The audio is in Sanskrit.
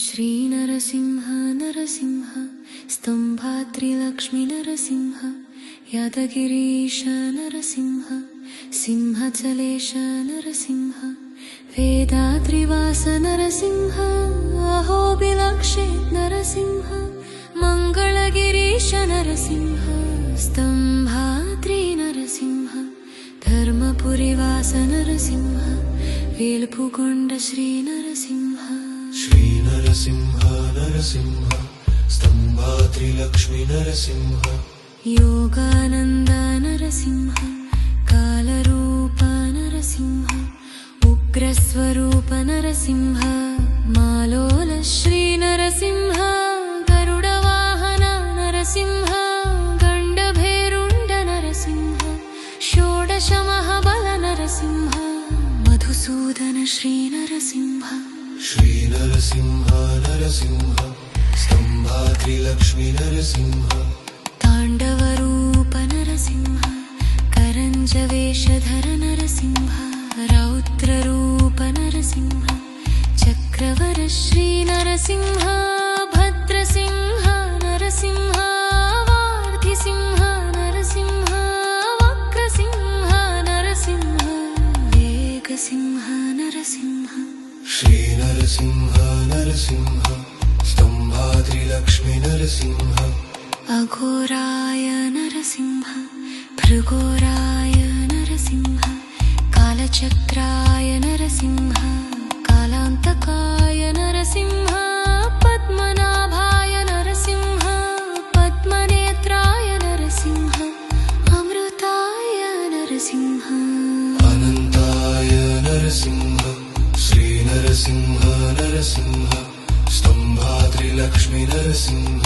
श्रीनरसिंह नरसिंह स्तंभाद्रिलक्ष्मी नरसिंह यादगिरीश नरसिंह सिंहचलेश नरसिंह वेदाद्रिवास नरसिंह अहोबिलक्षेत् नरसिंह मंगलगिरीश नरसिंह स्तंभाद्रि नरसिंह धर्मपुरीवास नरसिंह वेल्पुगोंड श्री नरसिंह श्रीनरसिंह नरसिंह स्तंभाद्रिलक्ष्मी नरसिंह योगानंद नरसिंह कालरूप नरसिंह उग्रस्वरूप नरसिंह मालोल श्री नरसिंह गरुडवाहन नरसिंह गंडभेरुंड नरसिंह षोडशमहाबल नरसिंह मधुसूदन श्री नरसिंह श्रीनरसिंह नरसिंह स्तंभाद्रिलक्ष्मी नरसिंह तांडवरूप नरसिंह करंजवेशधर नरसिंह रौद्ररूप नरसिंह चक्रवर श्री नरसिंह भद्रसिंह नरसिंह वार्धिसिंह नरसिंह वक्रसिंह नरसिंह वेगसिंह नरसिंह श्रीनरसिंह नरसिंह स्तंभाद्रिलक्ष्मी नरसिंह अघोराय नरसिंह भृगोराय नरसिंह कालचक्राय नरसिंह कालांतकाय नरसिंह पद्मनाभाय नरसिंह पद्मनेत्राय नरसिंह अमृताय नरसिंह अनंताय नरसिंह श्रीनरसिंह नरसिंह स्तंभाद्रिलक्ष्मी नरसिंह